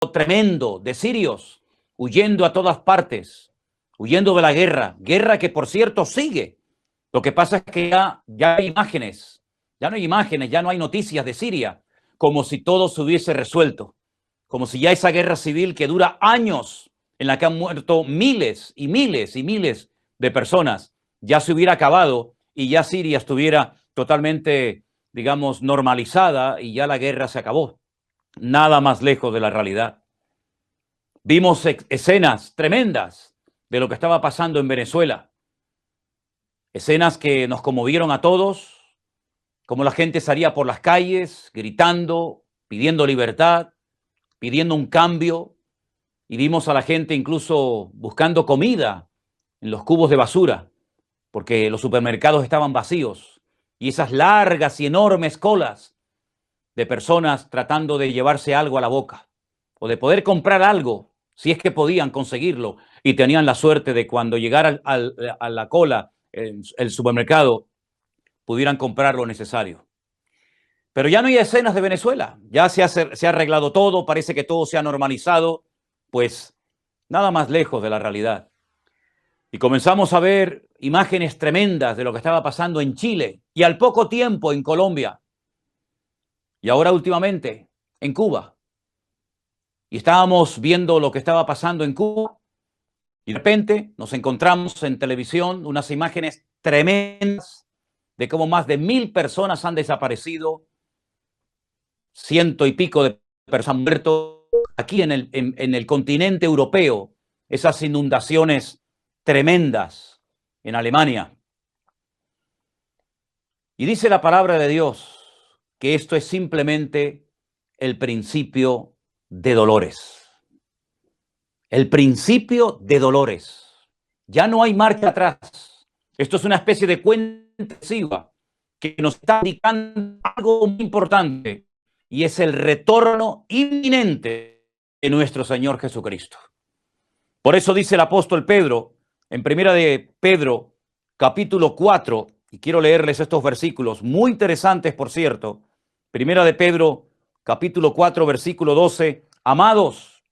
tremendo de sirios huyendo a todas partes, huyendo de la guerra que por cierto sigue. Lo que pasa es que ya hay imágenes, ya no hay imágenes, ya no hay noticias de Siria, como si todo se hubiese resuelto, como si ya esa guerra civil que dura años, en la que han muerto miles y miles y miles de personas, ya se hubiera acabado y ya Siria estuviera totalmente, digamos, normalizada y ya la guerra se acabó. Nada más lejos de la realidad. Vimos escenas tremendas de lo que estaba pasando en Venezuela. Escenas que nos conmovieron a todos, como la gente salía por las calles gritando, pidiendo libertad, pidiendo un cambio, y vimos a la gente incluso buscando comida en los cubos de basura, porque los supermercados estaban vacíos, y esas largas y enormes colas de personas tratando de llevarse algo a la boca, o de poder comprar algo, si es que podían conseguirlo, y tenían la suerte de cuando llegara a la cola, el supermercado, pudieran comprar lo necesario. Pero ya no hay escenas de Venezuela, ya se ha arreglado todo, parece que todo se ha normalizado, pues nada más lejos de la realidad. Y comenzamos a ver imágenes tremendas de lo que estaba pasando en Chile y al poco tiempo en Colombia. Y ahora últimamente en Cuba. Y estábamos viendo lo que estaba pasando en Cuba y de repente nos encontramos en televisión unas imágenes tremendas de cómo más de 1000 personas han desaparecido, 100 y pico de personas han muerto aquí en el continente europeo, esas inundaciones tremendas en Alemania. Y dice la palabra de Dios que esto es simplemente el principio de dolores. El principio de dolores. Ya no hay marcha atrás. Esto es una especie de cuenta regresiva que nos está indicando algo muy importante, y es el retorno inminente de nuestro Señor Jesucristo. Por eso dice el apóstol Pedro, en primera de Pedro, capítulo 4, y quiero leerles estos versículos, muy interesantes, por cierto. Primera de Pedro, capítulo 4, versículo 12. Amados,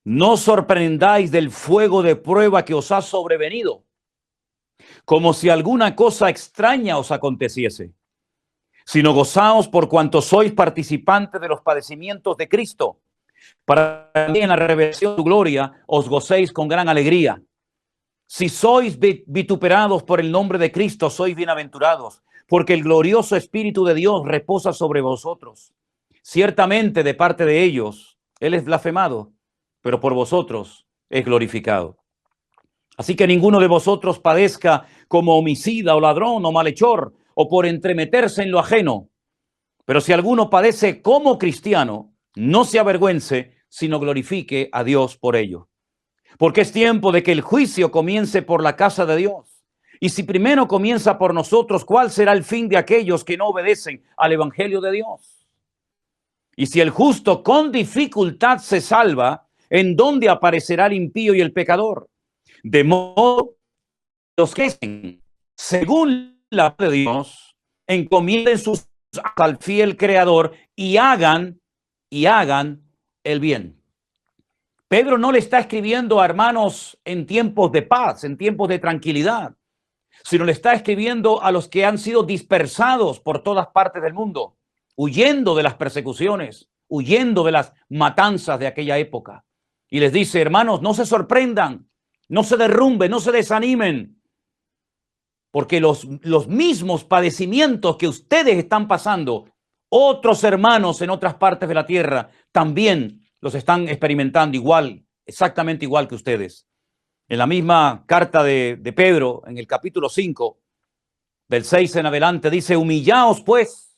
no os sorprendáis del fuego de prueba que os ha sobrevenido, como si alguna cosa extraña os aconteciese, sino gozaos por cuanto sois participantes de los padecimientos de Cristo, para que en la revelación de tu gloria os gocéis con gran alegría. Si sois vituperados por el nombre de Cristo, sois bienaventurados, porque el glorioso Espíritu de Dios reposa sobre vosotros. Ciertamente de parte de ellos, Él es blasfemado, pero por vosotros es glorificado. Así que ninguno de vosotros padezca como homicida o ladrón o malhechor, o por entremeterse en lo ajeno. Pero si alguno padece como cristiano, no se avergüence, sino glorifique a Dios por ello. Porque es tiempo de que el juicio comience por la casa de Dios. Y si primero comienza por nosotros, ¿cuál será el fin de aquellos que no obedecen al evangelio de Dios? Y si el justo con dificultad se salva, ¿en dónde aparecerá el impío y el pecador? De modo que los que hacen según la palabra de Dios, encomienden sus al fiel Creador y hagan el bien. Pedro no le está escribiendo a hermanos en tiempos de paz, en tiempos de tranquilidad, sino le está escribiendo a los que han sido dispersados por todas partes del mundo, huyendo de las persecuciones, huyendo de las matanzas de aquella época. Y les dice, hermanos, no se sorprendan, no se derrumben, no se desanimen, porque los mismos padecimientos que ustedes están pasando, otros hermanos en otras partes de la tierra también los están experimentando igual, exactamente igual que ustedes. En la misma carta de Pedro, en el capítulo 5, del 6 en adelante, dice, humillaos pues,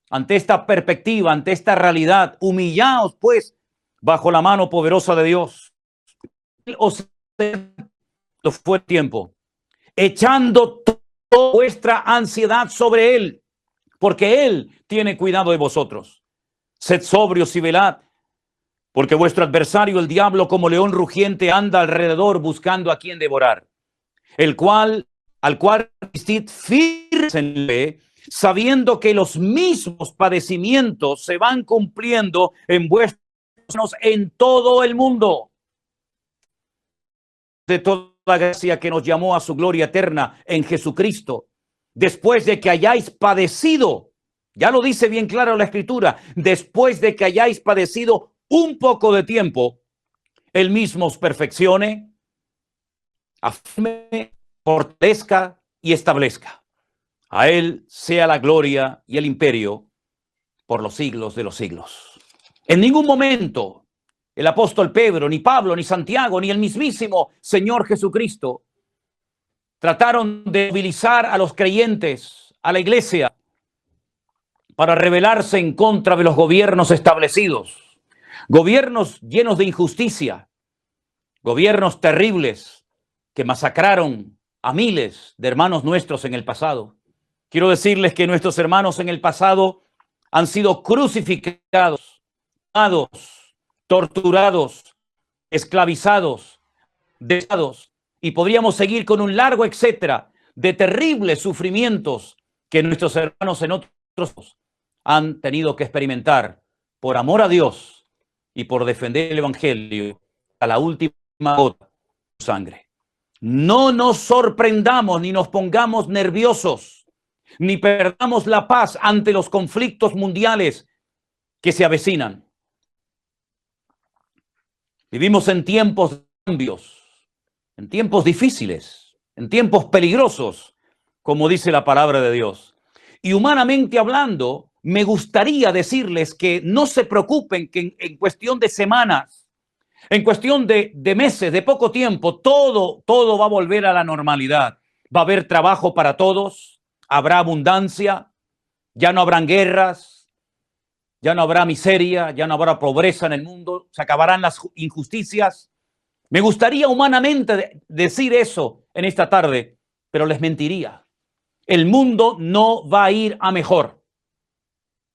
ante esta perspectiva, ante esta realidad, humillaos pues, bajo la mano poderosa de Dios. Os fue el tiempo, echando toda vuestra ansiedad sobre Él, porque Él tiene cuidado de vosotros. Sed sobrios y velad, porque vuestro adversario, el diablo, como león rugiente, anda alrededor buscando a quien devorar, al cual resistid firmes en la fe, sabiendo que los mismos padecimientos se van cumpliendo en vuestros en todo el mundo. De toda la gracia que nos llamó a su gloria eterna en Jesucristo, después de que hayáis padecido, ya lo dice bien claro la Escritura, después de que hayáis padecido un poco de tiempo, Él mismo os perfeccione, afirme, fortalezca y establezca. A Él sea la gloria y el imperio por los siglos de los siglos. En ningún momento el apóstol Pedro, ni Pablo, ni Santiago, ni el mismísimo Señor Jesucristo trataron de movilizar a los creyentes, a la iglesia, para rebelarse en contra de los gobiernos establecidos. Gobiernos llenos de injusticia, gobiernos terribles que masacraron a miles de hermanos nuestros en el pasado. Quiero decirles que nuestros hermanos en el pasado han sido crucificados, torturados, esclavizados, dejados, y podríamos seguir con un largo etcétera de terribles sufrimientos que nuestros hermanos en otros han tenido que experimentar por amor a Dios y por defender el evangelio a la última gota de sangre. No nos sorprendamos ni nos pongamos nerviosos, ni perdamos la paz ante los conflictos mundiales que se avecinan. Vivimos en tiempos de cambios, en tiempos difíciles, en tiempos peligrosos, como dice la palabra de Dios. Y humanamente hablando, me gustaría decirles que no se preocupen que en cuestión de semanas, en cuestión de meses, de poco tiempo, todo va a volver a la normalidad. Va a haber trabajo para todos, habrá abundancia, ya no habrán guerras, ya no habrá miseria, ya no habrá pobreza en el mundo, se acabarán las injusticias. Me gustaría humanamente decir eso en esta tarde, pero les mentiría. El mundo no va a ir a mejor.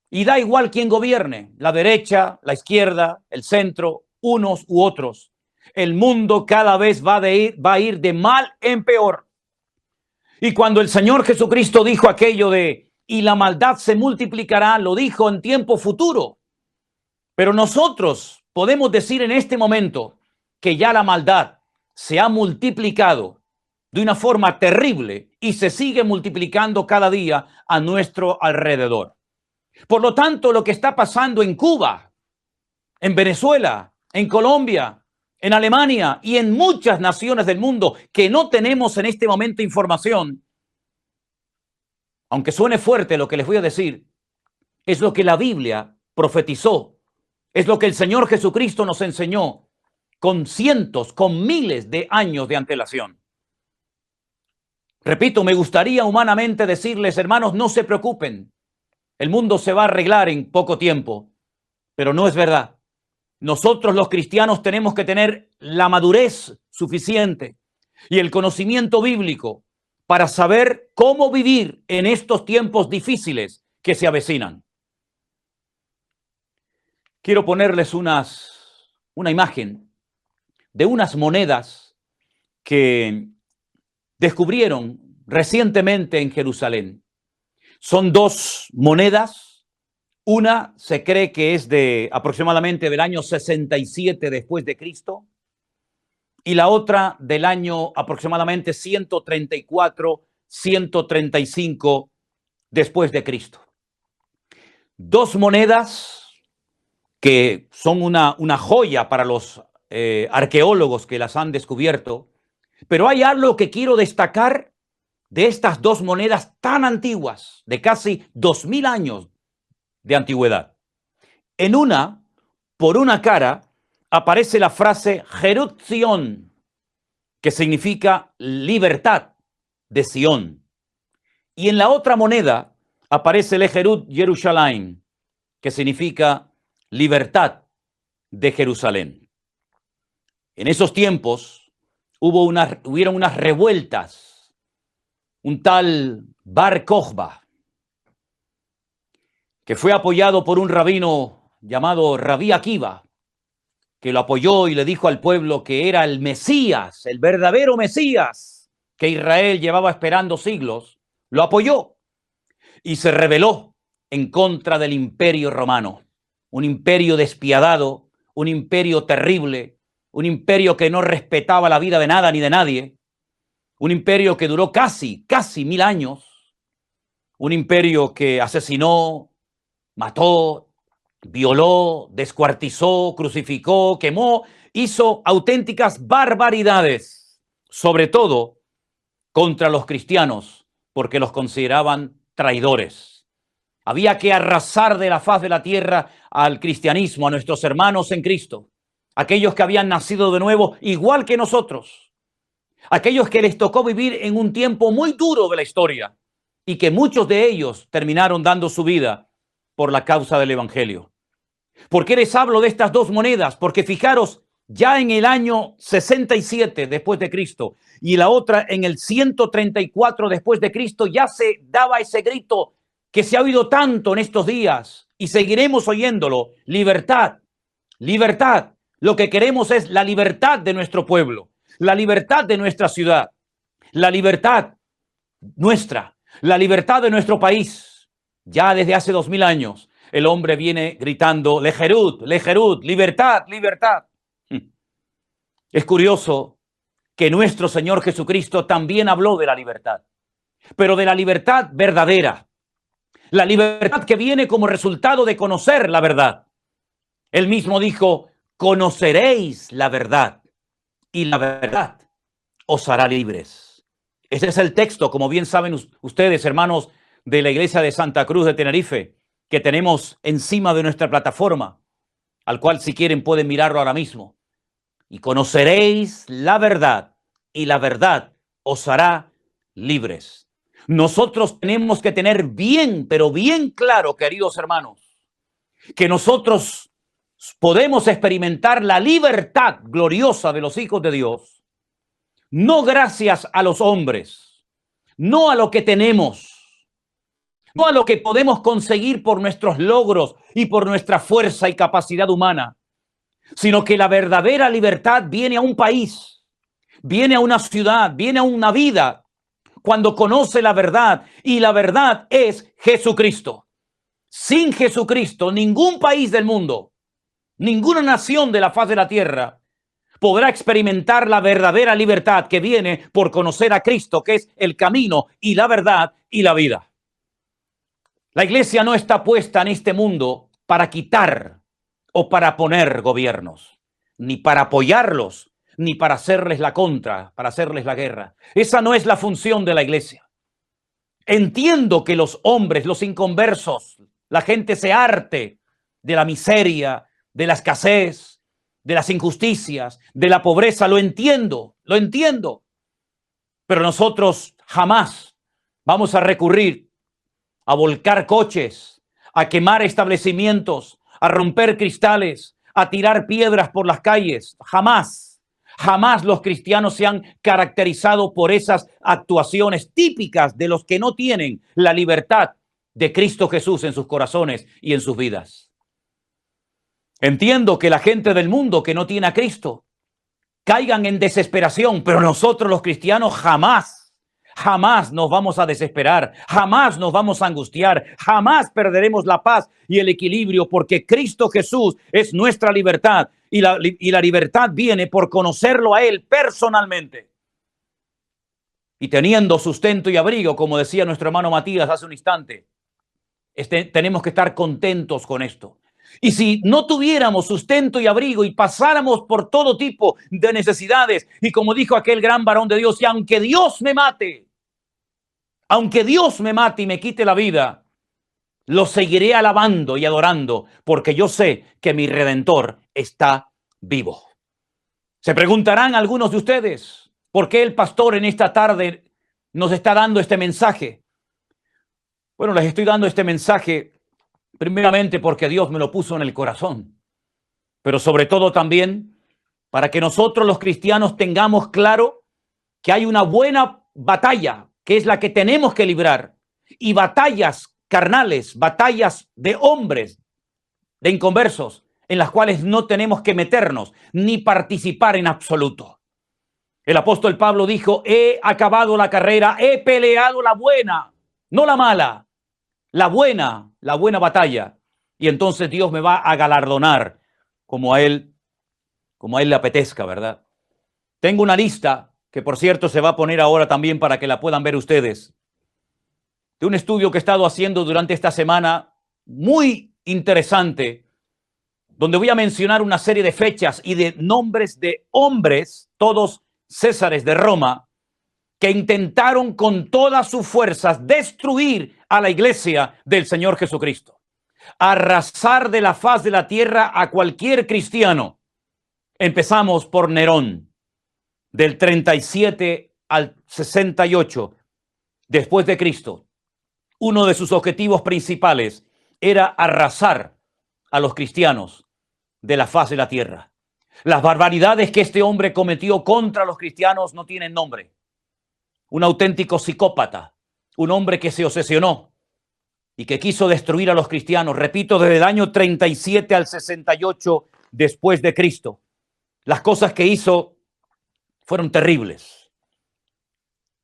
Y da igual quién gobierne, la derecha, la izquierda, el centro, unos u otros. El mundo cada vez va a ir de mal en peor. Y cuando el Señor Jesucristo dijo aquello de y la maldad se multiplicará, lo dijo en tiempo futuro. Pero nosotros podemos decir en este momento que ya la maldad se ha multiplicado de una forma terrible y se sigue multiplicando cada día a nuestro alrededor. Por lo tanto, lo que está pasando en Cuba, en Venezuela, en Colombia, en Alemania y en muchas naciones del mundo que no tenemos en este momento información, aunque suene fuerte lo que les voy a decir, es lo que la Biblia profetizó, es lo que el Señor Jesucristo nos enseñó con cientos, con miles de años de antelación. Repito, me gustaría humanamente decirles, hermanos, no se preocupen, el mundo se va a arreglar en poco tiempo, pero no es verdad. Nosotros los cristianos tenemos que tener la madurez suficiente y el conocimiento bíblico para saber cómo vivir en estos tiempos difíciles que se avecinan. Quiero ponerles una imagen de unas monedas que descubrieron recientemente en Jerusalén. Son dos monedas. Una se cree que es de aproximadamente del año 67 después de Cristo y la otra del año aproximadamente 134, 135 después de Cristo. Dos monedas que son una joya para los arqueólogos que las han descubierto, pero hay algo que quiero destacar de estas dos monedas tan antiguas, de casi 2000 años de antigüedad. En una, por una cara, aparece la frase Jerut Zion, que significa libertad de Sion. Y en la otra moneda aparece el Jerut Jerusalén, que significa libertad de Jerusalén. En esos tiempos hubieron unas revueltas. Un tal Bar Kokhba, que fue apoyado por un rabino llamado Rabí Akiva, que lo apoyó y le dijo al pueblo que era el Mesías, el verdadero Mesías, que Israel llevaba esperando siglos, lo apoyó y se rebeló en contra del imperio romano, un imperio despiadado, un imperio terrible, un imperio que no respetaba la vida de nada ni de nadie, un imperio que duró casi 1000 años, un imperio que asesinó, mató, violó, descuartizó, crucificó, quemó, hizo auténticas barbaridades, sobre todo contra los cristianos, porque los consideraban traidores. Había que arrasar de la faz de la tierra al cristianismo, a nuestros hermanos en Cristo, aquellos que habían nacido de nuevo igual que nosotros, aquellos que les tocó vivir en un tiempo muy duro de la historia y que muchos de ellos terminaron dando su vida por la causa del evangelio. ¿Por qué les hablo de estas dos monedas? Porque fijaros, ya en el año 67 después de Cristo y la otra en el 134 después de Cristo, ya se daba ese grito que se ha oído tanto en estos días y seguiremos oyéndolo: libertad, libertad. Lo que queremos es la libertad de nuestro pueblo, la libertad de nuestra ciudad, la libertad nuestra, la libertad de nuestro país. Ya desde hace 2000 años el hombre viene gritando lejerut, lejerut, libertad, libertad. Es curioso que nuestro Señor Jesucristo también habló de la libertad, pero de la libertad verdadera, la libertad que viene como resultado de conocer la verdad. Él mismo dijo: conoceréis la verdad y la verdad os hará libres. Ese es el texto, como bien saben ustedes, hermanos de la iglesia de Santa Cruz de Tenerife, que tenemos encima de nuestra plataforma, al cual si quieren pueden mirarlo ahora mismo. Y conoceréis la verdad y la verdad os hará libres. Nosotros tenemos que tener bien, pero bien claro, queridos hermanos, que nosotros podemos experimentar la libertad gloriosa de los hijos de Dios, no gracias a los hombres, no a lo que tenemos, no a lo que podemos conseguir por nuestros logros y por nuestra fuerza y capacidad humana, sino que la verdadera libertad viene a un país, viene a una ciudad, viene a una vida, cuando conoce la verdad, y la verdad es Jesucristo. Sin Jesucristo, ningún país del mundo, ninguna nación de la faz de la tierra podrá experimentar la verdadera libertad que viene por conocer a Cristo, que es el camino y la verdad y la vida. La iglesia no está puesta en este mundo para quitar o para poner gobiernos, ni para apoyarlos, ni para hacerles la contra, para hacerles la guerra. Esa no es la función de la iglesia. Entiendo que los hombres, los inconversos, la gente se harte de la miseria, de la escasez, de las injusticias, de la pobreza. Lo entiendo. Pero nosotros jamás vamos a recurrir a volcar coches, a quemar establecimientos, a romper cristales, a tirar piedras por las calles. Jamás, jamás los cristianos se han caracterizado por esas actuaciones típicas de los que no tienen la libertad de Cristo Jesús en sus corazones y en sus vidas. Entiendo que la gente del mundo que no tiene a Cristo caigan en desesperación, pero nosotros los cristianos jamás nos vamos a desesperar, jamás nos vamos a angustiar, jamás perderemos la paz y el equilibrio, porque Cristo Jesús es nuestra libertad y la libertad viene por conocerlo a Él personalmente. Y teniendo sustento y abrigo, como decía nuestro hermano Matías hace un instante, tenemos que estar contentos con esto. Y si no tuviéramos sustento y abrigo y pasáramos por todo tipo de necesidades, y como dijo aquel gran varón de Dios, y aunque Dios me mate y me quite la vida, lo seguiré alabando y adorando, porque yo sé que mi Redentor está vivo. Se preguntarán algunos de ustedes, ¿por qué el pastor en esta tarde nos está dando este mensaje? Bueno, les estoy dando este mensaje primeramente porque Dios me lo puso en el corazón, pero sobre todo también para que nosotros los cristianos tengamos claro que hay una buena batalla, que es la que tenemos que librar, y batallas carnales, batallas de hombres, de inconversos, en las cuales no tenemos que meternos ni participar en absoluto. El apóstol Pablo dijo: he acabado la carrera, he peleado la buena, no la mala, la buena batalla. Y entonces Dios me va a galardonar como a él le apetezca, ¿verdad? Tengo una lista que, por cierto, se va a poner ahora también para que la puedan ver ustedes, de un estudio que he estado haciendo durante esta semana, muy interesante, donde voy a mencionar una serie de fechas y de nombres de hombres, todos Césares de Roma, que intentaron con todas sus fuerzas destruir a la iglesia del Señor Jesucristo, arrasar de la faz de la tierra a cualquier cristiano. Empezamos por Nerón, del 37 al 68 después de Cristo. Uno de sus objetivos principales era arrasar a los cristianos de la faz de la tierra. Las barbaridades que este hombre cometió contra los cristianos no tienen nombre. Un auténtico psicópata, un hombre que se obsesionó y que quiso destruir a los cristianos, repito, desde el año 37 al 68 después de Cristo. Las cosas que hizo fueron terribles.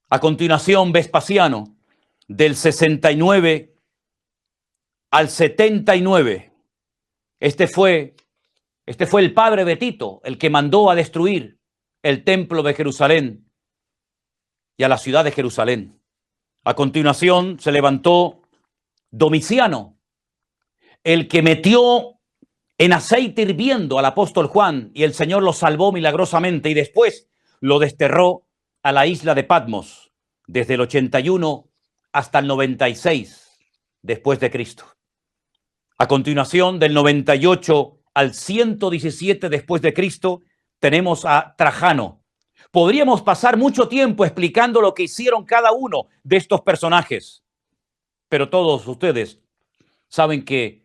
A continuación, Vespasiano, del 69 al 79. Este fue el padre de Tito, el que mandó a destruir el templo de Jerusalén y a la ciudad de Jerusalén. A continuación se levantó Domiciano, el que metió en aceite hirviendo al apóstol Juan y el Señor lo salvó milagrosamente y después lo desterró a la isla de Patmos desde el 81 hasta el 96 después de Cristo. A continuación, del 98 al 117 después de Cristo, tenemos a Trajano. Podríamos pasar mucho tiempo explicando lo que hicieron cada uno de estos personajes, pero todos ustedes saben que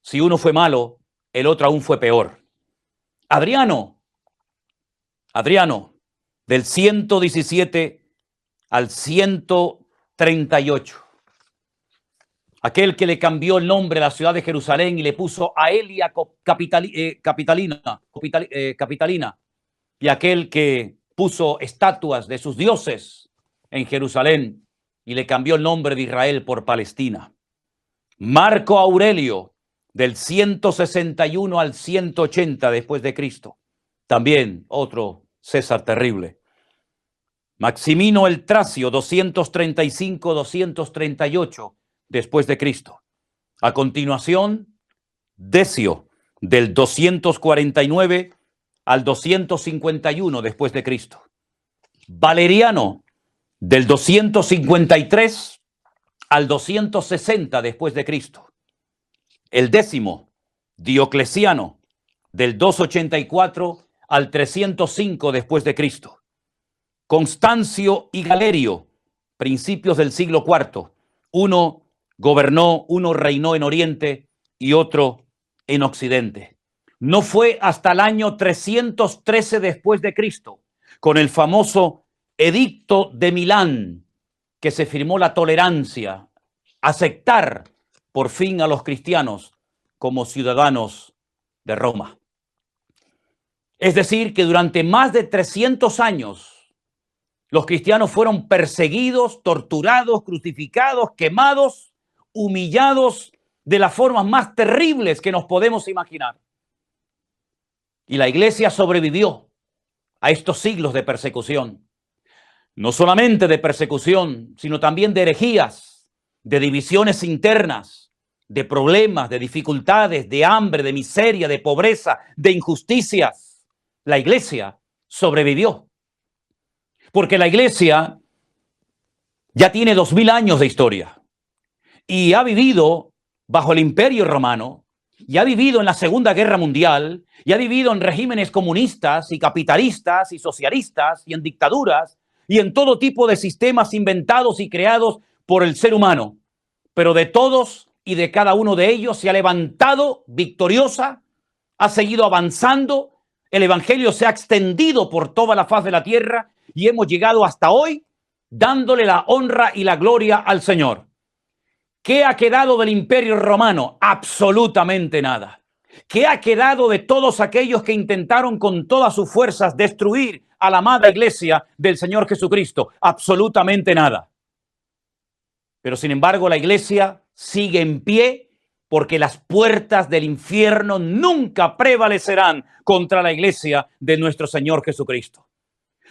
si uno fue malo, el otro aún fue peor. Adriano, del 117 al 138. Aquel que le cambió el nombre a la ciudad de Jerusalén y le puso Aelia Capitalina, y aquel que puso estatuas de sus dioses en Jerusalén y le cambió el nombre de Israel por Palestina. Marco Aurelio, del 161 al 180 después de Cristo, también otro César terrible. Maximino el Tracio, 235-238 después de Cristo. A continuación, Decio, del 249 al 251 después de Cristo. Valeriano, del 253 al 260 después de Cristo. El 10º, Diocleciano, del 284 al 305 después de Cristo. Constancio y Galerio, principios del siglo IV. Uno gobernó, uno reinó en Oriente y otro en Occidente. No fue hasta el año 313 después de Cristo, con el famoso Edicto de Milán, que se firmó la tolerancia, aceptar por fin a los cristianos como ciudadanos de Roma. Es decir, que durante más de 300 años los cristianos fueron perseguidos, torturados, crucificados, quemados, humillados de las formas más terribles que nos podemos imaginar. Y la iglesia sobrevivió a estos siglos de persecución. No solamente de persecución, sino también de herejías, de divisiones internas, de problemas, de dificultades, de hambre, de miseria, de pobreza, de injusticias. La iglesia sobrevivió. Porque la iglesia ya tiene 2000 años de historia y ha vivido bajo el Imperio Romano, y ha vivido en la Segunda Guerra Mundial, y ha vivido en regímenes comunistas y capitalistas y socialistas y en dictaduras y en todo tipo de sistemas inventados y creados por el ser humano. Pero de todos y de cada uno de ellos se ha levantado victoriosa, ha seguido avanzando, el evangelio se ha extendido por toda la faz de la tierra y hemos llegado hasta hoy dándole la honra y la gloria al Señor. ¿Qué ha quedado del Imperio Romano? Absolutamente nada. ¿Qué ha quedado de todos aquellos que intentaron con todas sus fuerzas destruir a la amada iglesia del Señor Jesucristo? Absolutamente nada. Pero sin embargo la iglesia sigue en pie porque las puertas del infierno nunca prevalecerán contra la iglesia de nuestro Señor Jesucristo.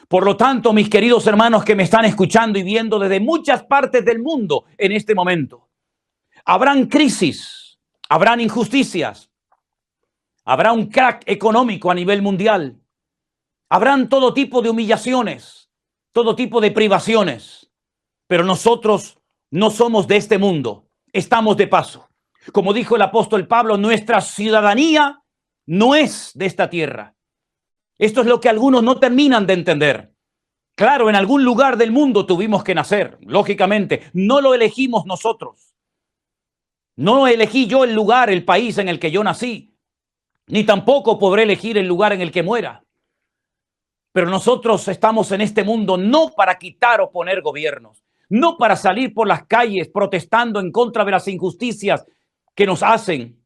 Por lo tanto, mis queridos hermanos que me están escuchando y viendo desde muchas partes del mundo en este momento, habrán crisis, habrán injusticias, habrá un crack económico a nivel mundial, habrán todo tipo de humillaciones, todo tipo de privaciones, pero nosotros no somos de este mundo, estamos de paso. Como dijo el apóstol Pablo, nuestra ciudadanía no es de esta tierra. Esto es lo que algunos no terminan de entender. Claro, en algún lugar del mundo tuvimos que nacer, lógicamente. No lo elegimos nosotros. No elegí yo el lugar, el país en el que yo nací, ni tampoco podré elegir el lugar en el que muera. Pero nosotros estamos en este mundo no para quitar o poner gobiernos, no para salir por las calles protestando en contra de las injusticias que nos hacen,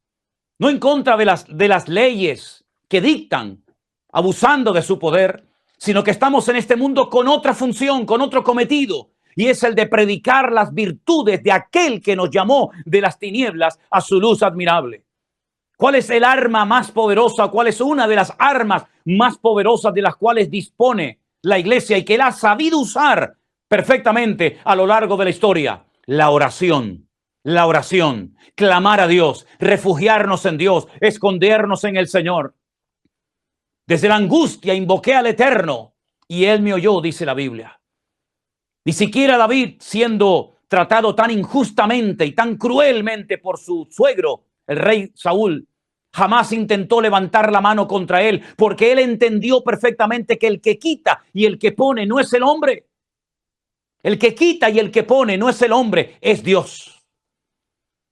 no en contra de las leyes que dictan, abusando de su poder, sino que estamos en este mundo con otra función, con otro cometido, y es el de predicar las virtudes de aquel que nos llamó de las tinieblas a su luz admirable. ¿Cuál es el arma más poderosa? ¿Cuál es una de las armas más poderosas de las cuales dispone la iglesia y que la ha sabido usar perfectamente a lo largo de la historia? La oración. La oración, clamar a Dios, refugiarnos en Dios, escondernos en el Señor. Desde la angustia invoqué al Eterno y Él me oyó, dice la Biblia. Ni siquiera David, siendo tratado tan injustamente y tan cruelmente por su suegro, el rey Saúl, jamás intentó levantar la mano contra él, porque él entendió perfectamente que el que quita y el que pone no es el hombre. El que quita y el que pone no es el hombre, es Dios.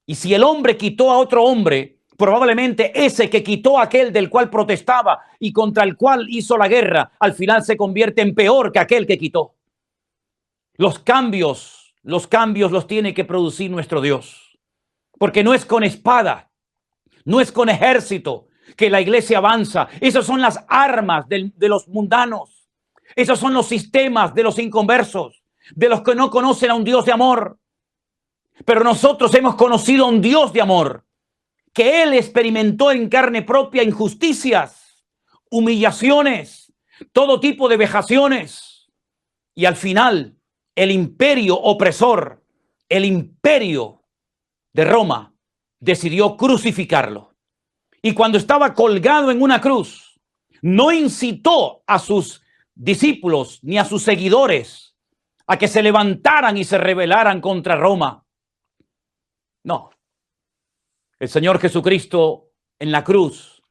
Y si el hombre quitó a otro hombre, probablemente ese que quitó a aquel del cual protestaba y contra el cual hizo la guerra, al final se convierte en peor que aquel que quitó. Los cambios los tiene que producir nuestro Dios. Porque no es con espada, no es con ejército que la iglesia avanza. Esas son las armas de los mundanos. Esos son los sistemas de los inconversos, de los que no conocen a un Dios de amor. Pero nosotros hemos conocido a un Dios de amor, que Él experimentó en carne propia injusticias, humillaciones, todo tipo de vejaciones. Y al final, el imperio opresor, el imperio de Roma, decidió crucificarlo. Y cuando estaba colgado en una cruz, no incitó a sus discípulos ni a sus seguidores a que se levantaran y se rebelaran contra Roma. No. El Señor Jesucristo en la cruz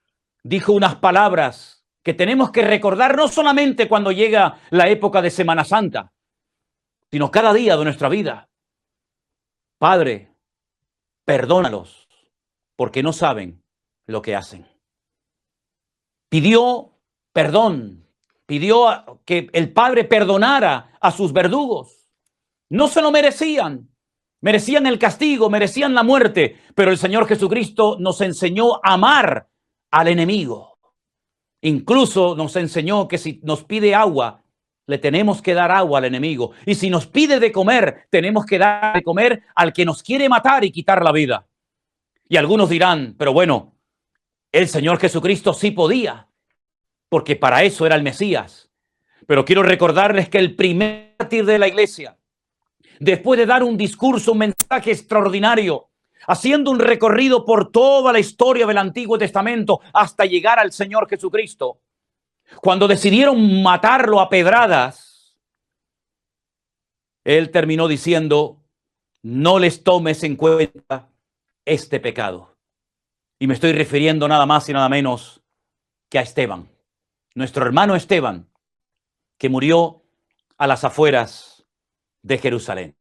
dijo unas palabras que tenemos que recordar no solamente cuando llega la época de Semana Santa, sino cada día de nuestra vida. Padre, perdónalos, porque no saben lo que hacen. Pidió perdón, pidió que el Padre perdonara a sus verdugos. No se lo merecían. Merecían el castigo, merecían la muerte, pero el Señor Jesucristo nos enseñó a amar al enemigo. Incluso nos enseñó que si nos pide agua, le tenemos que dar agua al enemigo. Y si nos pide de comer, tenemos que dar de comer al que nos quiere matar y quitar la vida. Y algunos dirán, pero bueno, el Señor Jesucristo sí podía, porque para eso era el Mesías. Pero quiero recordarles que el primer mártir de la iglesia, después de dar un discurso, un mensaje extraordinario, haciendo un recorrido por toda la historia del Antiguo Testamento hasta llegar al Señor Jesucristo, cuando decidieron matarlo a pedradas, Él terminó diciendo, no les tomes en cuenta este pecado. Y me estoy refiriendo nada más y nada menos que a Esteban, nuestro hermano Esteban, que murió a las afueras de Jerusalén.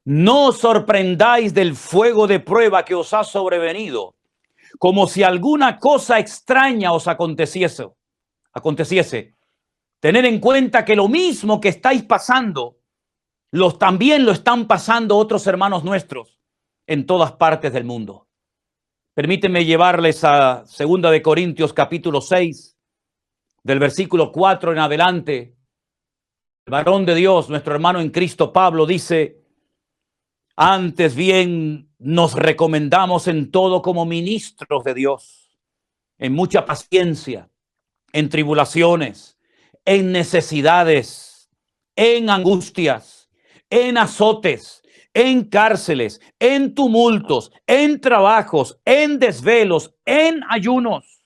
No os sorprendáis del fuego de prueba que os ha sobrevenido, como si alguna cosa extraña os aconteciese. Tener en cuenta que lo mismo que estáis pasando, también lo están pasando otros hermanos nuestros en todas partes del mundo. Permítanme llevarles a 2 de Corintios capítulo 6, del versículo 4 en adelante. El varón de Dios, nuestro hermano en Cristo Pablo, dice: Antes bien nos recomendamos en todo como ministros de Dios, en mucha paciencia, en tribulaciones, en necesidades, en angustias, en azotes, en cárceles, en tumultos, en trabajos, en desvelos, en ayunos,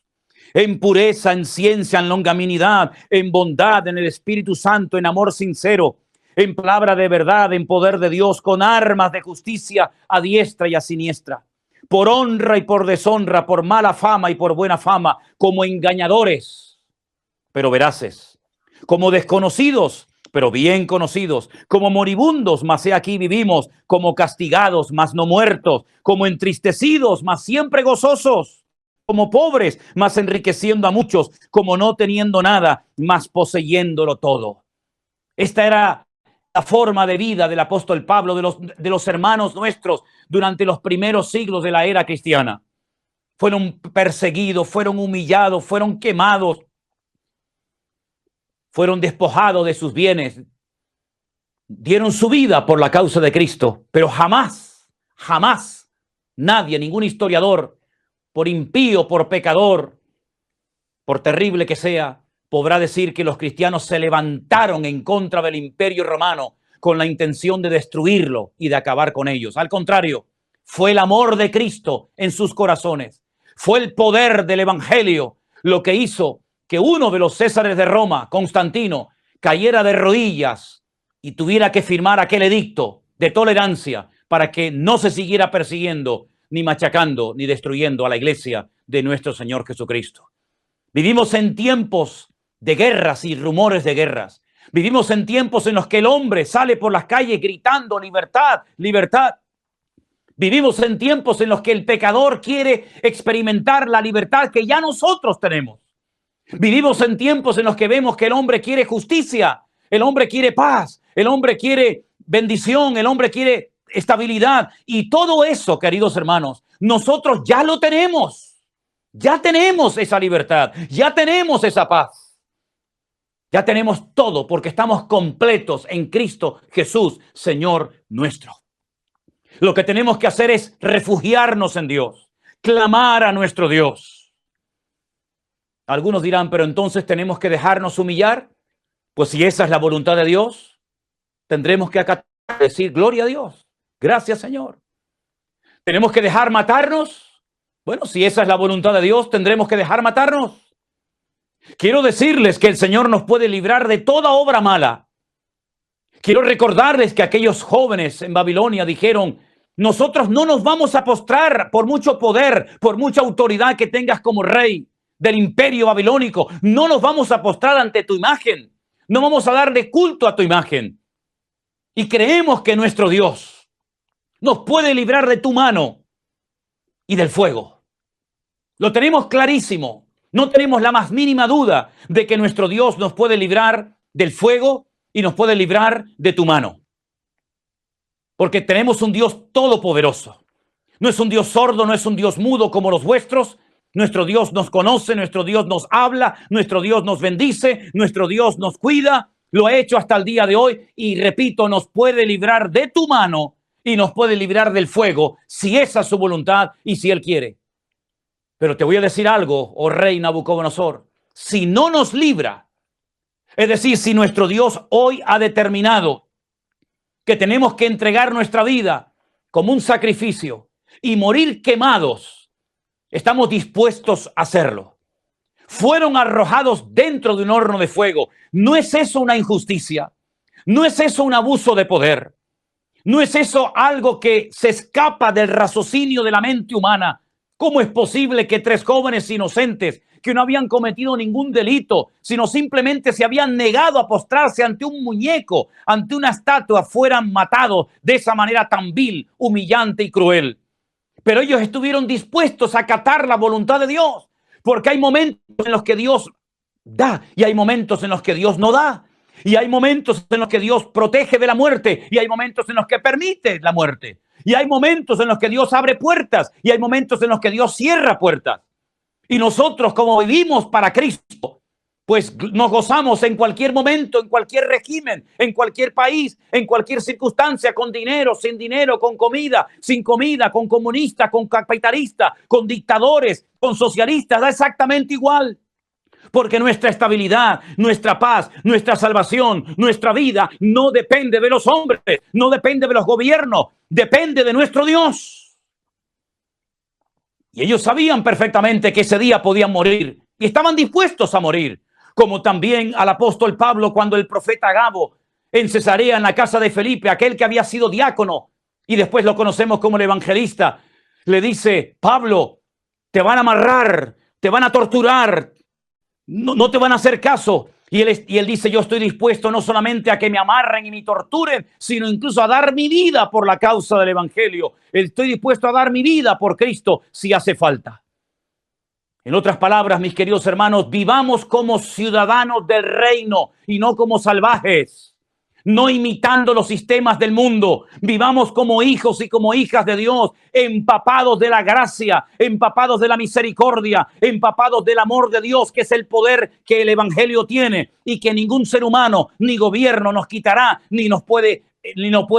en pureza, en ciencia, en longanimidad, en bondad, en el Espíritu Santo, en amor sincero, en palabra de verdad, en poder de Dios, con armas de justicia a diestra y a siniestra, por honra y por deshonra, por mala fama y por buena fama, como engañadores, pero veraces, como desconocidos, pero bien conocidos, como moribundos, mas he aquí vivimos, como castigados, mas no muertos, como entristecidos, mas siempre gozosos, como pobres, mas enriqueciendo a muchos, como no teniendo nada, mas poseyéndolo todo. Esta era la forma de vida del apóstol Pablo, de los hermanos nuestros durante los primeros siglos de la era cristiana. Fueron perseguidos, fueron humillados, fueron quemados, fueron despojados de sus bienes, dieron su vida por la causa de Cristo, pero jamás, jamás nadie, ningún historiador, por impío, por pecador, por terrible que sea, podrá decir que los cristianos se levantaron en contra del Imperio Romano con la intención de destruirlo y de acabar con ellos. Al contrario, fue el amor de Cristo en sus corazones, fue el poder del Evangelio lo que hizo que uno de los césares de Roma, Constantino, cayera de rodillas y tuviera que firmar aquel edicto de tolerancia para que no se siguiera persiguiendo, ni machacando, ni destruyendo a la iglesia de nuestro Señor Jesucristo. Vivimos en tiempos de guerras y rumores de guerras. Vivimos en tiempos en los que el hombre sale por las calles gritando libertad, libertad. Vivimos en tiempos en los que el pecador quiere experimentar la libertad que ya nosotros tenemos. Vivimos en tiempos en los que vemos que el hombre quiere justicia, el hombre quiere paz, el hombre quiere bendición, el hombre quiere estabilidad. Y todo eso, queridos hermanos, nosotros ya lo tenemos. Ya tenemos esa libertad, ya tenemos esa paz. Ya tenemos todo porque estamos completos en Cristo Jesús, Señor nuestro. Lo que tenemos que hacer es refugiarnos en Dios, clamar a nuestro Dios. Algunos dirán, pero entonces tenemos que dejarnos humillar. Pues si esa es la voluntad de Dios, tendremos que acatar, decir gloria a Dios, gracias Señor. Tenemos que dejar matarnos. Bueno, si esa es la voluntad de Dios, tendremos que dejar matarnos. Quiero decirles que el Señor nos puede librar de toda obra mala. Quiero recordarles que aquellos jóvenes en Babilonia dijeron, nosotros no nos vamos a postrar por mucho poder, por mucha autoridad que tengas como rey del imperio babilónico. No nos vamos a postrar ante tu imagen. No vamos a darle culto a tu imagen. Y creemos que nuestro Dios nos puede librar de tu mano y del fuego. Lo tenemos clarísimo. No tenemos la más mínima duda de que nuestro Dios nos puede librar del fuego y nos puede librar de tu mano. Porque tenemos un Dios todopoderoso. No es un Dios sordo, no es un Dios mudo como los vuestros. Nuestro Dios nos conoce, nuestro Dios nos habla, nuestro Dios nos bendice, nuestro Dios nos cuida. Lo ha hecho hasta el día de hoy y, repito, nos puede librar de tu mano y nos puede librar del fuego si esa es su voluntad y si Él quiere. Pero te voy a decir algo, oh rey Nabucodonosor, si no nos libra, es decir, si nuestro Dios hoy ha determinado que tenemos que entregar nuestra vida como un sacrificio y morir quemados, estamos dispuestos a hacerlo. Fueron arrojados dentro de un horno de fuego. ¿No es eso una injusticia? ¿No es eso un abuso de poder? ¿No es eso algo que se escapa del raciocinio de la mente humana? ¿Cómo es posible que 3 jóvenes inocentes que no habían cometido ningún delito, sino simplemente se habían negado a postrarse ante un muñeco, ante una estatua, fueran matados de esa manera tan vil, humillante y cruel? Pero ellos estuvieron dispuestos a acatar la voluntad de Dios, porque hay momentos en los que Dios da y hay momentos en los que Dios no da. Y hay momentos en los que Dios protege de la muerte y hay momentos en los que permite la muerte. Y hay momentos en los que Dios abre puertas y hay momentos en los que Dios cierra puertas. Y nosotros, como vivimos para Cristo, pues nos gozamos en cualquier momento, en cualquier régimen, en cualquier país, en cualquier circunstancia, con dinero, sin dinero, con comida, sin comida, con comunistas, con capitalistas, con dictadores, con socialistas, da exactamente igual. Porque nuestra estabilidad, nuestra paz, nuestra salvación, nuestra vida no depende de los hombres, no depende de los gobiernos, depende de nuestro Dios. Y ellos sabían perfectamente que ese día podían morir y estaban dispuestos a morir. Como también al apóstol Pablo cuando el profeta Agabo en Cesarea, en la casa de Felipe, aquel que había sido diácono y después lo conocemos como el evangelista, le dice: Pablo, te van a amarrar, te van a torturar, no te van a hacer caso. Y él dice: yo estoy dispuesto no solamente a que me amarren y me torturen, sino incluso a dar mi vida por la causa del evangelio. Estoy dispuesto a dar mi vida por Cristo si hace falta. En otras palabras, mis queridos hermanos, vivamos como ciudadanos del reino y no como salvajes, no imitando los sistemas del mundo. Vivamos como hijos y como hijas de Dios, empapados de la gracia, empapados de la misericordia, empapados del amor de Dios, que es el poder que el evangelio tiene y que ningún ser humano ni gobierno nos quitará ni nos puede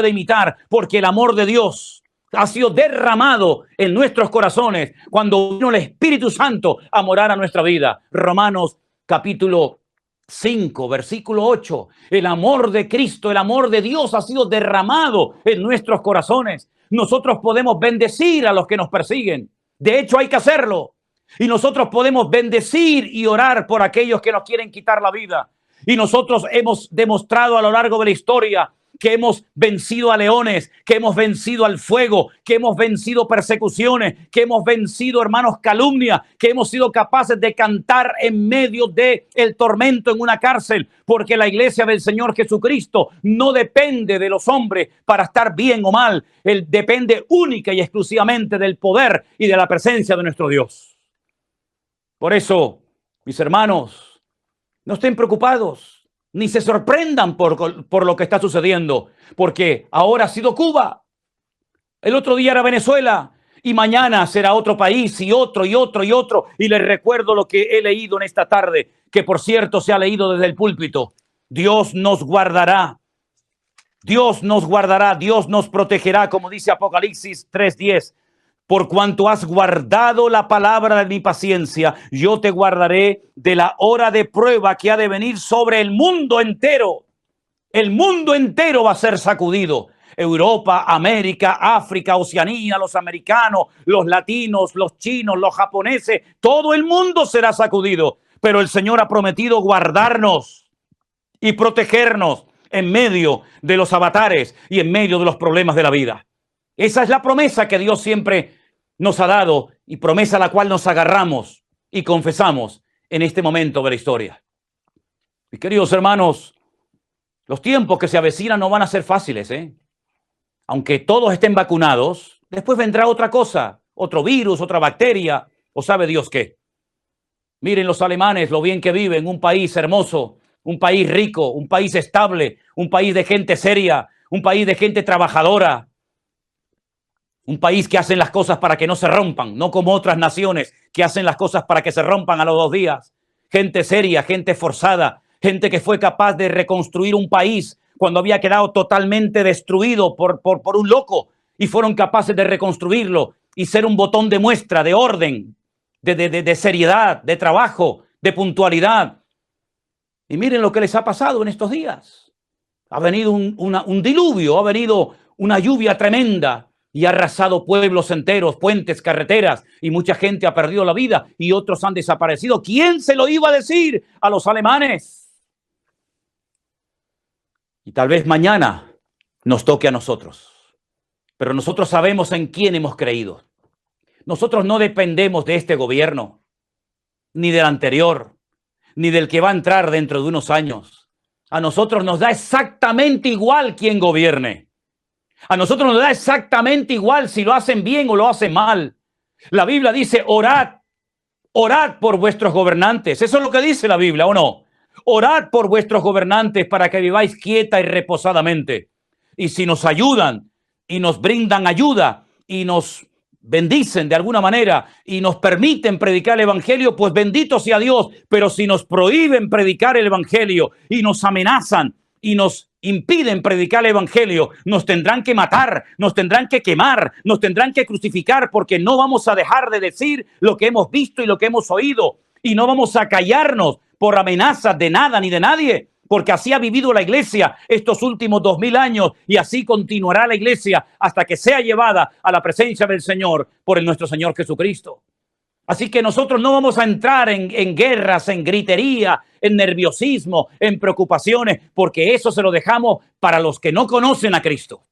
imitar, porque el amor de Dios ha sido derramado en nuestros corazones cuando vino el Espíritu Santo a morar a nuestra vida. Romanos capítulo 5, versículo 8. El amor de Cristo, el amor de Dios ha sido derramado en nuestros corazones. Nosotros podemos bendecir a los que nos persiguen. De hecho, hay que hacerlo. Y nosotros podemos bendecir y orar por aquellos que nos quieren quitar la vida. Y nosotros hemos demostrado a lo largo de la historia que hemos vencido a leones, que hemos vencido al fuego, que hemos vencido persecuciones, que hemos vencido, hermanos, calumnia, que hemos sido capaces de cantar en medio del tormento en una cárcel, porque la iglesia del Señor Jesucristo no depende de los hombres para estar bien o mal. Él depende única y exclusivamente del poder y de la presencia de nuestro Dios. Por eso, mis hermanos, no estén preocupados, ni se sorprendan por lo que está sucediendo, porque ahora ha sido Cuba, el otro día era Venezuela, y mañana será otro país, y otro, y otro, y otro. Y les recuerdo lo que he leído en esta tarde, que por cierto se ha leído desde el púlpito. Dios nos guardará, Dios nos guardará, Dios nos protegerá, como dice Apocalipsis 3:10. Por cuanto has guardado la palabra de mi paciencia, yo te guardaré de la hora de prueba que ha de venir sobre el mundo entero. El mundo entero va a ser sacudido. Europa, América, África, Oceanía, los americanos, los latinos, los chinos, los japoneses, todo el mundo será sacudido. Pero el Señor ha prometido guardarnos y protegernos en medio de los avatares y en medio de los problemas de la vida. Esa es la promesa que Dios siempre nos ha dado y promesa a la cual nos agarramos y confesamos en este momento de la historia. Mis queridos hermanos, los tiempos que se avecinan no van a ser fáciles, Aunque todos estén vacunados, después vendrá otra cosa, otro virus, otra bacteria, o sabe Dios qué. Miren los alemanes, lo bien que viven, un país hermoso, un país rico, un país estable, un país de gente seria, un país de gente trabajadora. Un país que hacen las cosas para que no se rompan, no como otras naciones que hacen las cosas para que se rompan a los 2 días. Gente seria, gente esforzada, gente que fue capaz de reconstruir un país cuando había quedado totalmente destruido por un loco, y fueron capaces de reconstruirlo y ser un botón de muestra, de orden, de seriedad, de trabajo, de puntualidad. Y miren lo que les ha pasado en estos días. Ha venido un diluvio, ha venido una lluvia tremenda y ha arrasado pueblos enteros, puentes, carreteras, y mucha gente ha perdido la vida y otros han desaparecido. ¿Quién se lo iba a decir a los alemanes? Y tal vez mañana nos toque a nosotros, pero nosotros sabemos en quién hemos creído. Nosotros no dependemos de este gobierno, ni del anterior, ni del que va a entrar dentro de unos años. A nosotros nos da exactamente igual quién gobierne. A nosotros nos da exactamente igual si lo hacen bien o lo hacen mal. La Biblia dice: orad, orad por vuestros gobernantes. Eso es lo que dice la Biblia, ¿o no? Orad por vuestros gobernantes para que viváis quieta y reposadamente. Y si nos ayudan y nos brindan ayuda y nos bendicen de alguna manera y nos permiten predicar el evangelio, pues bendito sea Dios. Pero si nos prohíben predicar el evangelio y nos amenazan y nos impiden predicar el evangelio, nos tendrán que matar, nos tendrán que quemar, nos tendrán que crucificar, porque no vamos a dejar de decir lo que hemos visto y lo que hemos oído, y no vamos a callarnos por amenazas de nada ni de nadie, porque así ha vivido la iglesia estos últimos 2000 años, y así continuará la iglesia hasta que sea llevada a la presencia del Señor por nuestro Señor Jesucristo. Así que nosotros no vamos a entrar en guerras, en gritería, en nerviosismo, en preocupaciones, porque eso se lo dejamos para los que no conocen a Cristo.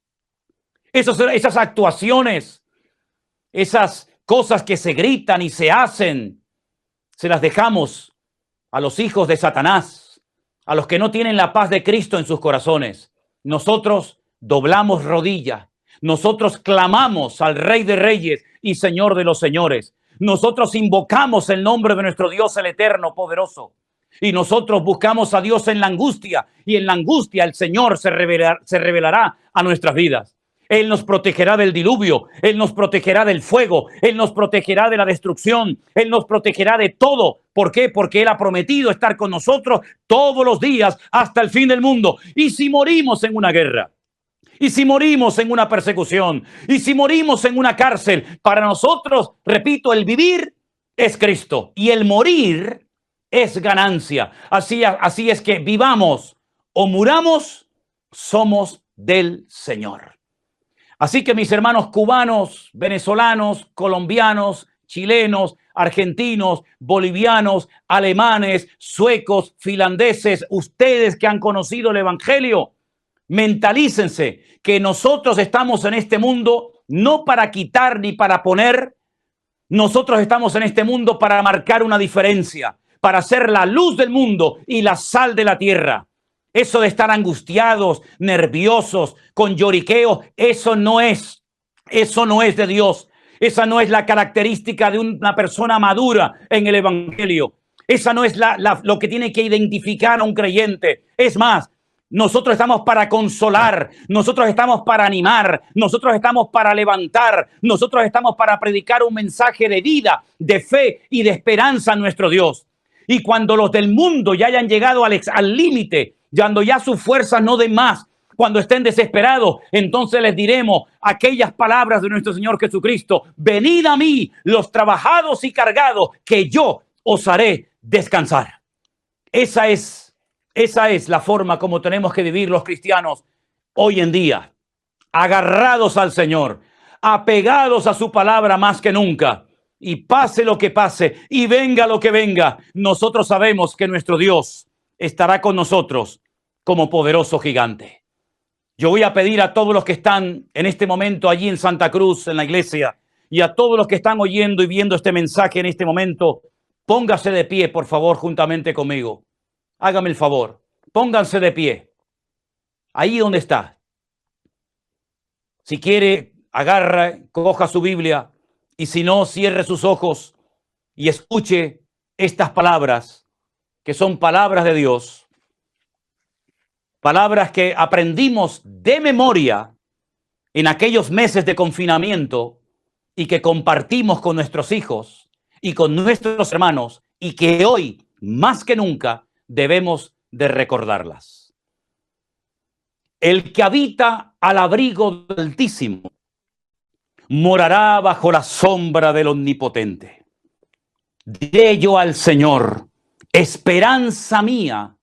Esas actuaciones, esas cosas que se gritan y se hacen, se las dejamos a los hijos de Satanás, a los que no tienen la paz de Cristo en sus corazones. Nosotros doblamos rodilla, nosotros clamamos al Rey de Reyes y Señor de los Señores. Nosotros invocamos el nombre de nuestro Dios, el eterno, poderoso. Y nosotros buscamos a Dios en la angustia. Y en la angustia el Señor se revelará a nuestras vidas. Él nos protegerá del diluvio. Él nos protegerá del fuego. Él nos protegerá de la destrucción. Él nos protegerá de todo. ¿Por qué? Porque Él ha prometido estar con nosotros todos los días hasta el fin del mundo. Y si morimos en una guerra, y si morimos en una persecución, y si morimos en una cárcel, para nosotros, repito, el vivir es Cristo y el morir es ganancia. Así es que vivamos o muramos, somos del Señor. Así que mis hermanos cubanos, venezolanos, colombianos, chilenos, argentinos, bolivianos, alemanes, suecos, finlandeses, ustedes que han conocido el evangelio, mentalícense que nosotros estamos en este mundo no para quitar ni para poner. Nosotros estamos en este mundo para marcar una diferencia, para ser la luz del mundo y la sal de la tierra. Eso de estar angustiados, nerviosos, con lloriqueo, eso no es de Dios. Esa no es la característica de una persona madura en el evangelio. Esa no es lo que tiene que identificar a un creyente. Es más, nosotros estamos para consolar, nosotros estamos para animar, nosotros estamos para levantar, nosotros estamos para predicar un mensaje de vida, de fe y de esperanza a nuestro Dios. Y cuando los del mundo ya hayan llegado al límite, cuando ya sus fuerzas no den más, cuando estén desesperados, entonces les diremos aquellas palabras de nuestro Señor Jesucristo: venid a mí, los trabajados y cargados, que yo os haré descansar. Esa es la forma como tenemos que vivir los cristianos hoy en día, agarrados al Señor, apegados a su palabra más que nunca. Y pase lo que pase y venga lo que venga, nosotros sabemos que nuestro Dios estará con nosotros como poderoso gigante. Yo voy a pedir a todos los que están en este momento allí en Santa Cruz, en la iglesia, y a todos los que están oyendo y viendo este mensaje en este momento, póngase de pie, por favor, juntamente conmigo. Hágame el favor, pónganse de pie, ahí donde está. Si quiere, agarra, coja su Biblia, y si no, cierre sus ojos y escuche estas palabras, que son palabras de Dios, palabras que aprendimos de memoria en aquellos meses de confinamiento y que compartimos con nuestros hijos y con nuestros hermanos, y que hoy, más que nunca, debemos de recordarlas. El que habita al abrigo del Altísimo morará bajo la sombra del Omnipotente. Diré yo al Señor: esperanza mía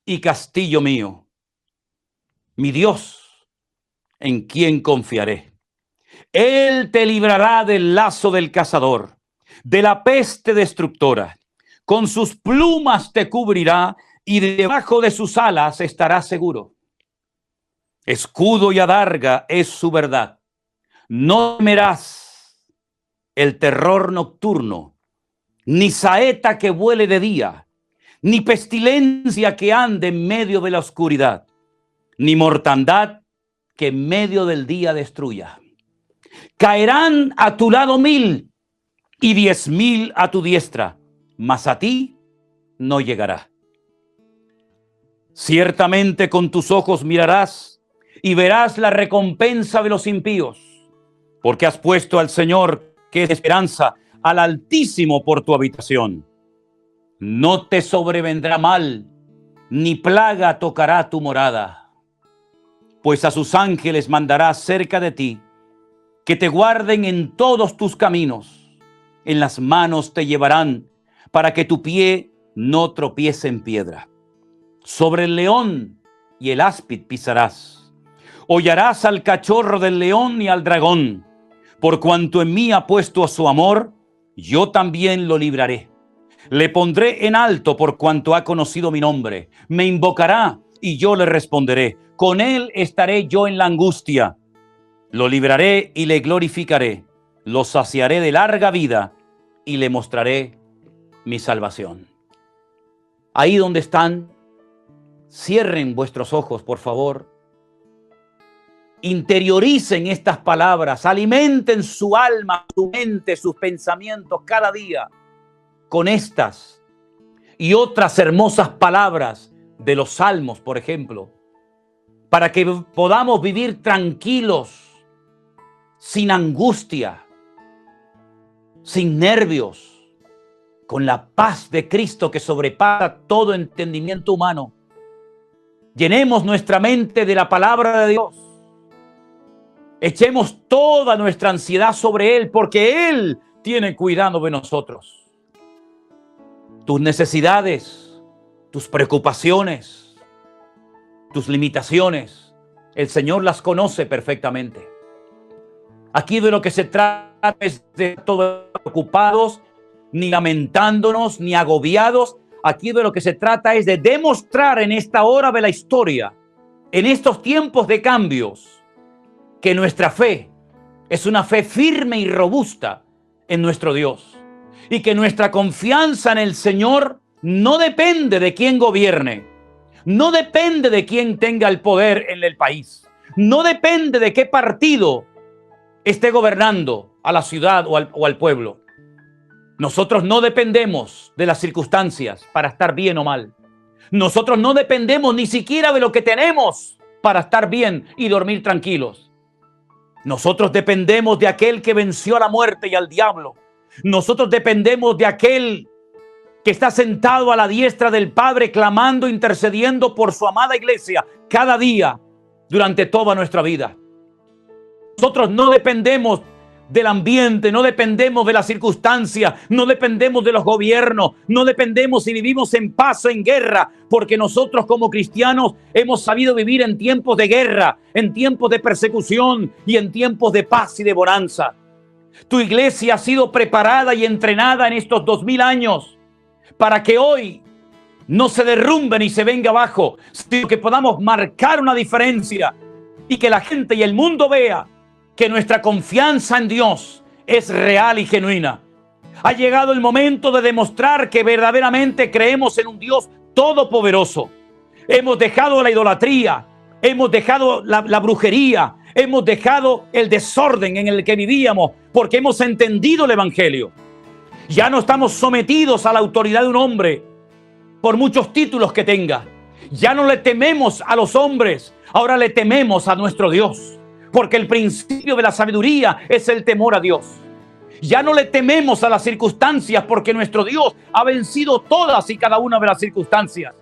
y castillo mío, mi Dios, en quien confiaré. Él te librará del lazo del cazador, de la peste destructora. Con sus plumas te cubrirá y debajo de sus alas estarás seguro. Escudo y adarga es su verdad. No temerás el terror nocturno, ni saeta que vuele de día, ni pestilencia que ande en medio de la oscuridad, ni mortandad que en medio del día destruya. Caerán a tu lado 1000 y 10,000 a tu diestra, mas a ti no llegará. Ciertamente con tus ojos mirarás y verás la recompensa de los impíos, porque has puesto al Señor que es esperanza, al Altísimo por tu habitación. No te sobrevendrá mal, ni plaga tocará tu morada, pues a sus ángeles mandará cerca de ti, que te guarden en todos tus caminos. En las manos te llevarán, para que tu pie no tropiece en piedra. Sobre el león y el áspid pisarás. Hollarás al cachorro del león y al dragón. Por cuanto en mí ha puesto su amor, yo también lo libraré. Le pondré en alto por cuanto ha conocido mi nombre. Me invocará y yo le responderé. Con él estaré yo en la angustia. Lo libraré y le glorificaré. Lo saciaré de larga vida y le mostraré mi salvación. Ahí donde están, cierren vuestros ojos, por favor. Interioricen estas palabras, alimenten su alma, su mente, sus pensamientos cada día con estas y otras hermosas palabras de los salmos, por ejemplo, para que podamos vivir tranquilos, sin angustia, sin nervios, con la paz de Cristo que sobrepasa todo entendimiento humano. Llenemos nuestra mente de la palabra de Dios. Echemos toda nuestra ansiedad sobre Él, porque Él tiene cuidado de nosotros. Tus necesidades, tus preocupaciones, tus limitaciones, el Señor las conoce perfectamente. Aquí de lo que se trata es de todos preocupados, ni lamentándonos, ni agobiados. Aquí de lo que se trata es de demostrar en esta hora de la historia, en estos tiempos de cambios, que nuestra fe es una fe firme y robusta en nuestro Dios. Y que nuestra confianza en el Señor no depende de quién gobierne, no depende de quién tenga el poder en el país, no depende de qué partido esté gobernando a la ciudad o al pueblo. Nosotros no dependemos de las circunstancias para estar bien o mal. Nosotros no dependemos ni siquiera de lo que tenemos para estar bien y dormir tranquilos. Nosotros dependemos de aquel que venció a la muerte y al diablo. Nosotros dependemos de aquel que está sentado a la diestra del Padre, clamando, intercediendo por su amada iglesia cada día durante toda nuestra vida. Nosotros no dependemos del ambiente, no dependemos de las circunstancias, no dependemos de los gobiernos, no dependemos si vivimos en paz o en guerra, porque nosotros como cristianos hemos sabido vivir en tiempos de guerra, en tiempos de persecución y en tiempos de paz y de bonanza. Tu iglesia ha sido preparada y entrenada en estos 2000 años para que hoy no se derrumbe ni se venga abajo, sino que podamos marcar una diferencia y que la gente y el mundo vea que nuestra confianza en Dios es real y genuina. Ha llegado el momento de demostrar que verdaderamente creemos en un Dios todopoderoso. Hemos dejado la idolatría, hemos dejado la brujería, hemos dejado el desorden en el que vivíamos porque hemos entendido el Evangelio. Ya no estamos sometidos a la autoridad de un hombre por muchos títulos que tenga. Ya no le tememos a los hombres, ahora le tememos a nuestro Dios. Porque el principio de la sabiduría es el temor a Dios. Ya no le tememos a las circunstancias porque nuestro Dios ha vencido todas y cada una de las circunstancias.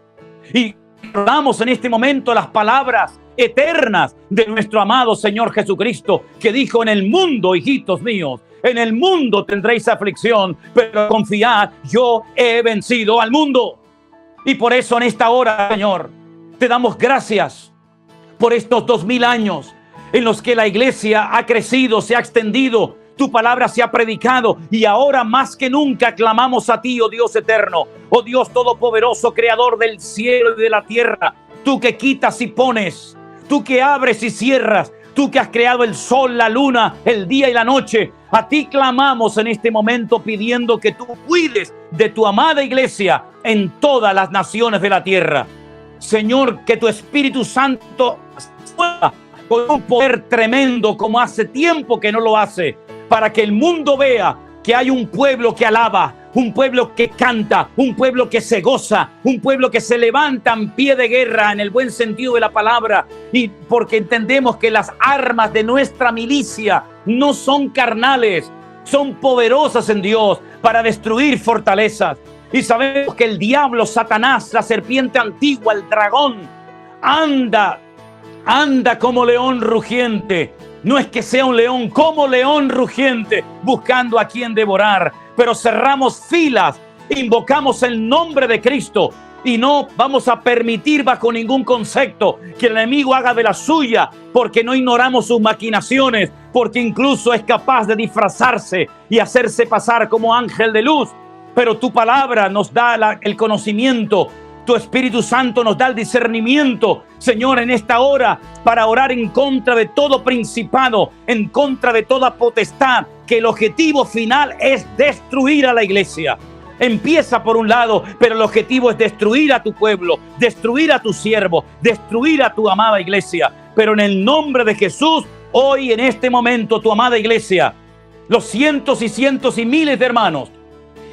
Y recordamos en este momento las palabras eternas de nuestro amado Señor Jesucristo, que dijo: en el mundo, hijitos míos, en el mundo tendréis aflicción, pero confiad, yo he vencido al mundo. Y por eso en esta hora, Señor, te damos gracias por estos 2000 años en los que la iglesia ha crecido, se ha extendido, tu palabra se ha predicado y ahora más que nunca clamamos a ti, oh Dios eterno, oh Dios todopoderoso, creador del cielo y de la tierra, tú que quitas y pones, tú que abres y cierras, tú que has creado el sol, la luna, el día y la noche. A ti clamamos en este momento pidiendo que tú cuides de tu amada iglesia en todas las naciones de la tierra. Señor, que tu Espíritu Santo con un poder tremendo como hace tiempo que no lo hace, para que el mundo vea que hay un pueblo que alaba, un pueblo que canta, un pueblo que se goza, un pueblo que se levanta en pie de guerra en el buen sentido de la palabra, y porque entendemos que las armas de nuestra milicia no son carnales, son poderosas en Dios para destruir fortalezas. Y sabemos que el diablo, Satanás, la serpiente antigua, el dragón, anda como león rugiente. No es que sea un león, como león rugiente, buscando a quien devorar. Pero cerramos filas, invocamos el nombre de Cristo y no vamos a permitir bajo ningún concepto que el enemigo haga de la suya, porque no ignoramos sus maquinaciones, porque incluso es capaz de disfrazarse y hacerse pasar como ángel de luz. Pero tu palabra nos da el conocimiento, tu Espíritu Santo nos da el discernimiento, Señor, en esta hora, para orar en contra de todo principado, en contra de toda potestad, que el objetivo final es destruir a la iglesia. Empieza por un lado, pero el objetivo es destruir a tu pueblo, destruir a tu siervo, destruir a tu amada iglesia. Pero en el nombre de Jesús, hoy en este momento, tu amada iglesia, los cientos y cientos y miles de hermanos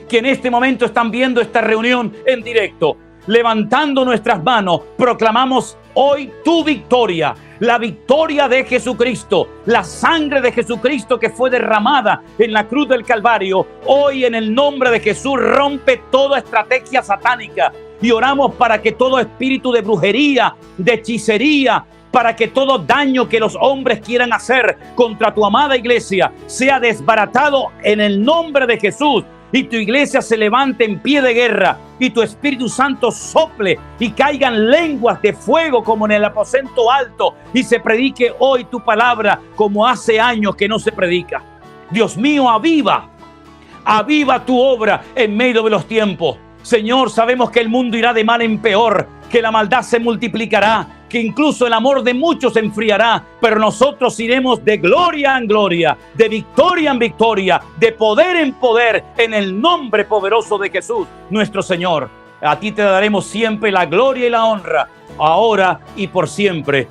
que en este momento están viendo esta reunión en directo, levantando nuestras manos, proclamamos hoy tu victoria, la victoria de Jesucristo, la sangre de Jesucristo que fue derramada en la cruz del Calvario. Hoy en el nombre de Jesús rompe toda estrategia satánica y oramos para que todo espíritu de brujería, de hechicería, para que todo daño que los hombres quieran hacer contra tu amada iglesia sea desbaratado en el nombre de Jesús. Y tu iglesia se levante en pie de guerra y tu Espíritu Santo sople y caigan lenguas de fuego como en el aposento alto y se predique hoy tu palabra como hace años que no se predica. Dios mío, aviva tu obra en medio de los tiempos. Señor, sabemos que el mundo irá de mal en peor, que la maldad se multiplicará, que incluso el amor de muchos se enfriará, pero nosotros iremos de gloria en gloria, de victoria en victoria, de poder en poder, en el nombre poderoso de Jesús, nuestro Señor. A ti te daremos siempre la gloria y la honra, ahora y por siempre.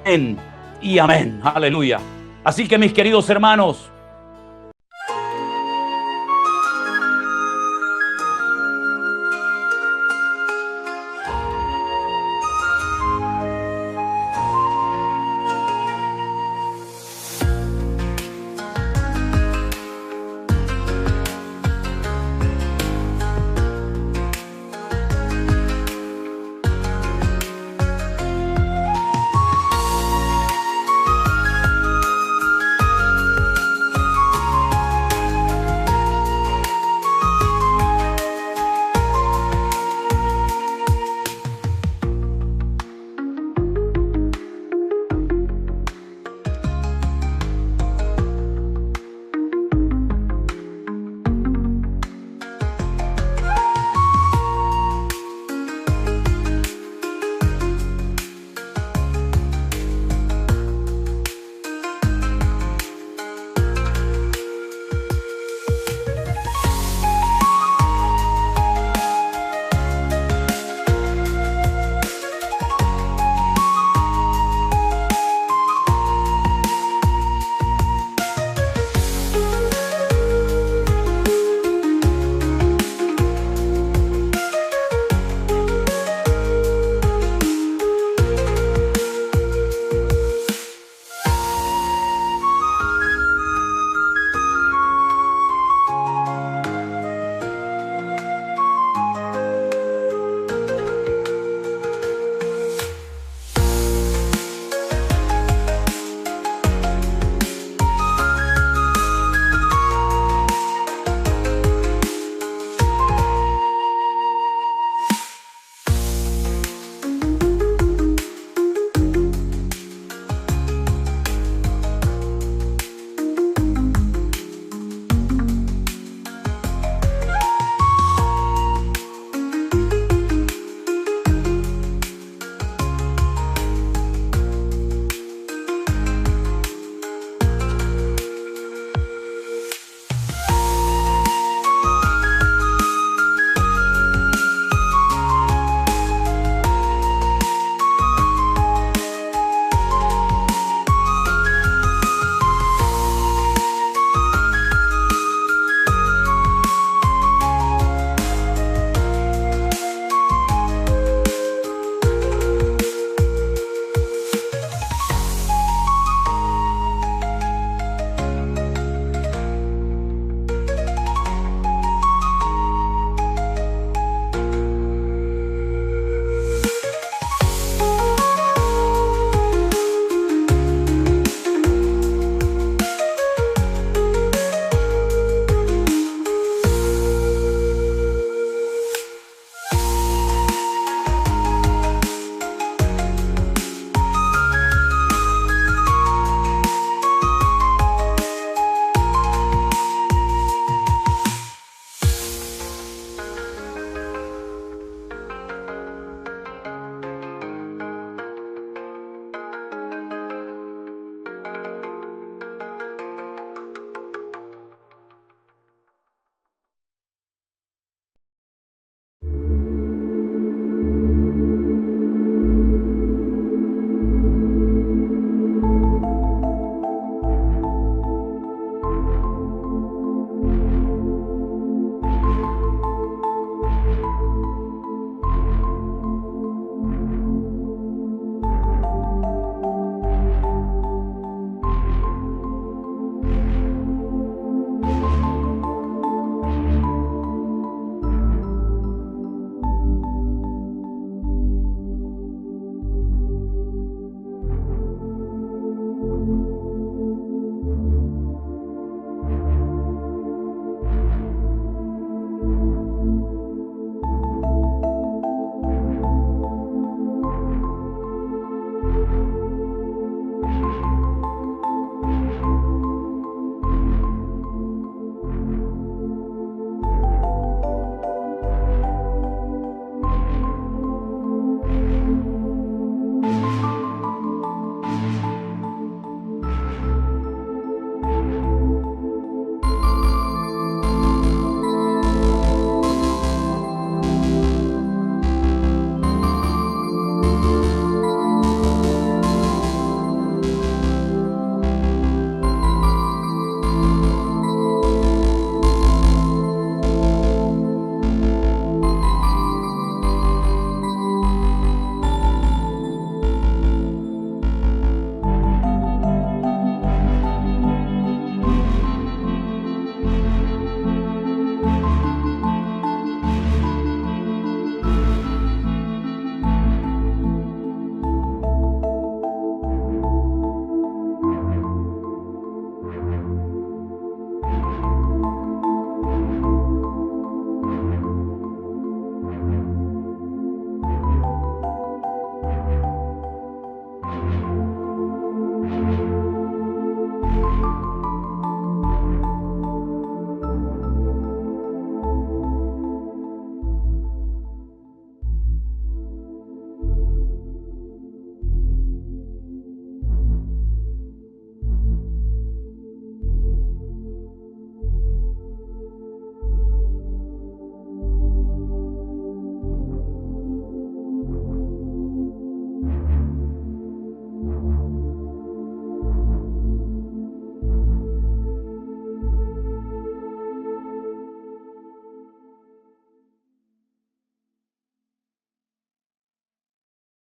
Amén y amén. Aleluya. Así que mis queridos hermanos,